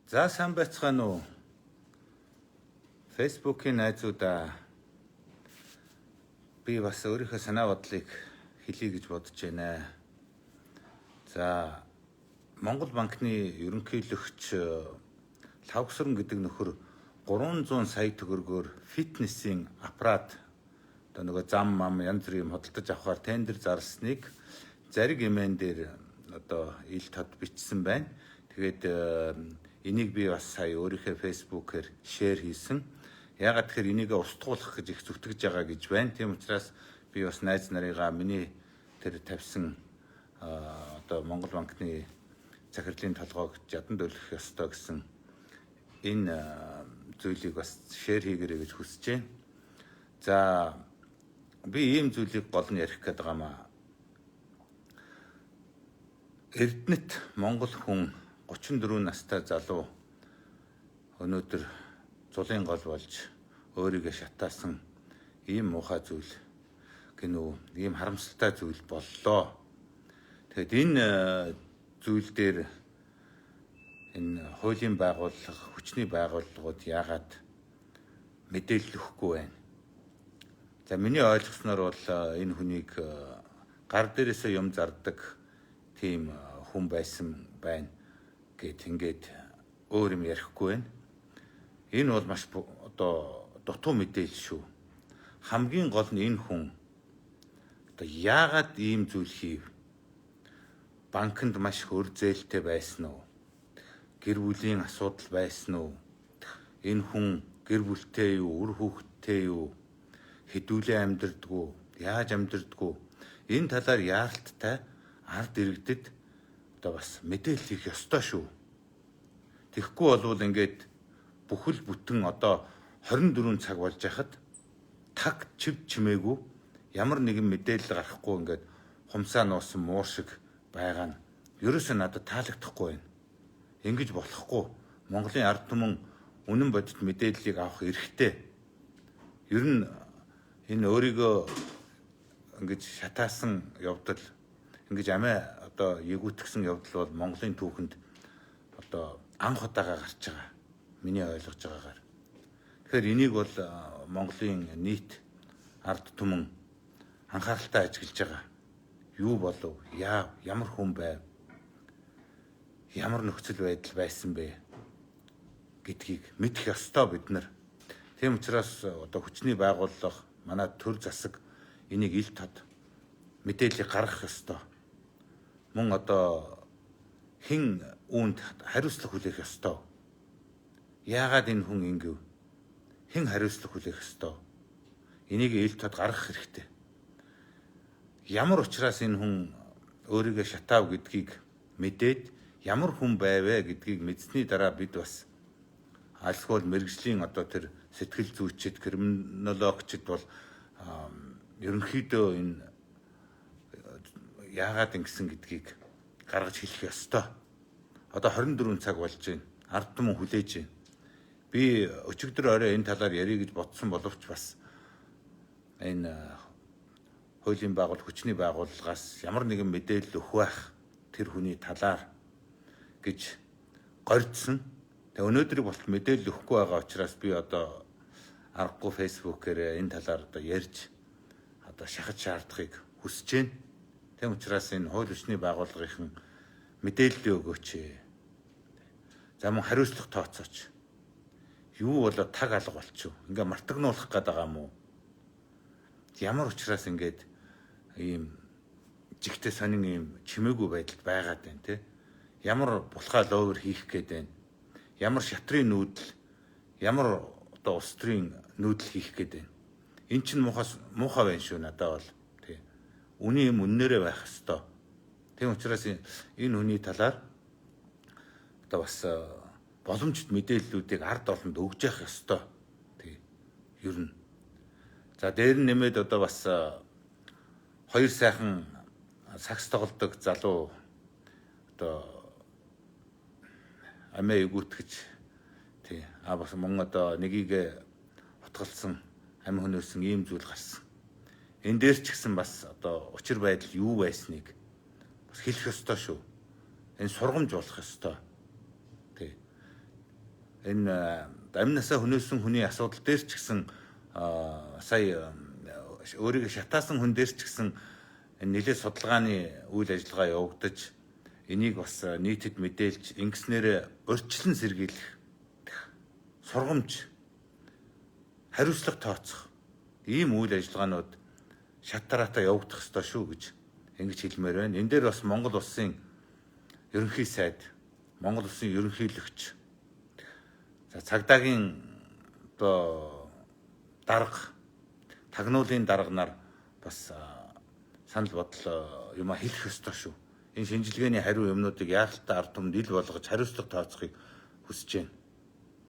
За сайн байцгаана уу? Facebook-ийн найзуудаа би бас өөрийнхөө санаа бодлыг хэлье гэж бодож байна. За Монгол банкны ерөнхийлөгч Лавгсарн гэдэг нөхөр 300 сая төгрөгөөр фитнесийн аппарат одоо нөгөө зам мам янз бүрийн хөдөлтөж авахар тендер зарлсныг зариг эмээн дээр одоо ил тод бичсэн байна. Тэгээд энийг би бас сая өөрийнхөө фэйсбүүкээр шеэр хийсэн. Яагаад тэгэхээр энийг устгуулах гэж их зүтгэж байгаа гэж байна. Тийм учраас би бас найз нарыгаа миний тэр тавьсан одоо Монгол банкны захирлын толгойг жадан төлөх ёстой гэсэн энэ зүйлийг бас шеэр хийгэрэй гэж хүсэж байна. За би ийм зүйлийг гол нь ярих гээд байгаамаа. Эрдэнэт Монгол хүн 34 настай залуу өнөөдөр зулын гол болж өөрийгөө шатаасан ийм муухай зүйл гинүү ийм харамсалтай зүйл боллоо. Тэгэд энэ зүйл дээр энэ хуулийн байгууллага, хүчний байгууллагууд яагаад мэдээлэл өгөхгүй байна? За миний ойлгосноор бол энэ хүнийг гар дээрээсээ юм зардаг тийм хүн байсан байна гэт ингээд өөр юм ярихгүй байна. Энэ бол маш одоо дутуу мэдээлэл шүү. Хамгийн гол нь энэ хүн одоо яагаад ийм зүйл хийв? Банкнд маш хөр зээлтэй байсан уу? Гэр бүлийн асуудал байсан уу? Энэ хүн гэр бүлтэй юу, үр хүүхэдтэй юу? Хэдүүлээ амьдэрдгүү, яаж амьдэрдгүү? Энэ талаар яалттай ард иргэдэд одоо бас мэдээлэл хийх ёстой шүү. Тэгэхгүй болвол ингээд бүхэл бүтэн одоо 24 цаг болж яхад таг чив чимээгүй ямар нэгэн мэдээлэл гарахгүй ингээд хумсаа нуусан муур шиг байгаа нь ерөөсөө надад таалагдахгүй байна. Ингэж болохгүй. Монголын ард түмэн үнэн бодит мэдээллийг авах эрхтэй. Ер нь энэ өөрийгөө ингэж шатаасан явдал ингэж амиа одоо ягуутгсан явдал бол Монголын түүхэнд одоо анх удаага гарч байгаа. Миний ойлгож байгаагаар. Тэгэхээр энийг бол Монголын нийт ард түмэн анхааралтай ажиглаж байгаа. Юу болов? Ямар хүн байв? Ямар нөхцөл байдал байсан бэ гэдгийг мэдэх ёстой бид нар. Тийм учраас одоо хүчний байгууллага манай төр засаг энийг ил тод мэдээллийг гаргах ёстой. Мөн одоо хэн үүнд хариуцлага хүлээх ёстой? Яагаад энэ хүн ингэв? Хэн хариуцлага хүлээх ёстой? Энийг ил тод гаргах хэрэгтэй. Ямар учраас энэ хүн өөрийгөө шатаав гэдгийг мэдээд ямар хүн байвэ гэдгийг мэдсэний дараа бид бас альсгүй мэрэгжлийн одоо тэр сэтгэл зүйчид, криминологчид бол ерөнхийдөө энэ яагаад ингэсэн гэдгийг гаргаж хэлэх ёстой. Одоо 24 цаг болж байна. Ард түмэн хүлээж байна. Би өчигдөр орой энэ талаар ярих гэж бодсон боловч бас энэ хуулийн байгууллага, хүчний байгууллагаас ямар нэгэн мэдээлэл өгөх байх тэр хүний талаар гэж горьдсон. Тэгээ өнөөдрийг болтол мэдээлэл өгөхгүй байгаа учраас би одоо аргагүй фэйсбүүкээр энэ талаар одоо ярьж одоо шахаж шаардахыг хүсэж байна. Тийм учраас энэ хууль хүчний байгууллагын мэдээлэл өгөөч. За мөн хариуцлага тооцооч. Юу болоод таг алга болчихв. Ингээ мартагнуулах гээд байгаа юм уу? Ямар учраас ингээд ийм жигтэй сонин ийм чимээгүй байдалд байгаад байна те? Ямар булхаа ловер хийх гээд байна? Ямар шатрын нүүдэл, ямар одоо улс төрийн нүүдэл хийх гээд байна? Эн чинь муухай байна шүү надад бол. Тий. Үний юм үннээрээ байх ёстой. Тийм учраас энэ хүний талаар одоо бас боломжит мэдээллүүдийг ард олонд өгж явах ёстой. Тий. Ер нь. За дээр нь нэмээд одоо бас хоёр сайхан сакс тоглодог залуу одоо амиа эгүүтгэж тий бас мөн одоо нэгийг утгалсан амь хөнөөсөн ийм зүйл гарсан. Энэ дээр ч гэсэн бас одоо учир байдал юу байсныг бас хэлэх ёстой шүү. Энэ сургамж болох ёстой. Тий. энэ амь насаа хөнөөсөн хүний асуудал дээр ч гэсэн сая өөрийгөө шатаасан хүн дээр ч гэсэн энэ нэлээд судалгааны үйл ажиллагаа явагдаж энийг бас нийтэд мэдээлж ингэснээр урьдчилан сэргийлэх сургамж хариуцлага тооцох ийм үйл ажиллагаанууд шатараатаа явагдах ёстой шүү гэж ингэж хэлмээр байна. Энэ дээр бас Монгол улсын ерөнхий сайд, Монгол улсын ерөнхийлөгч, цагдаагийн одоо дарга, тагнуулын дарга нар бас санал бодол юм хэлэх ёстой шүү. Энэ шинжилгээний хариу юмнуудыг яаралтай ард түмэнд ил болгож хариуцлага тооцохыг хүсэж байна.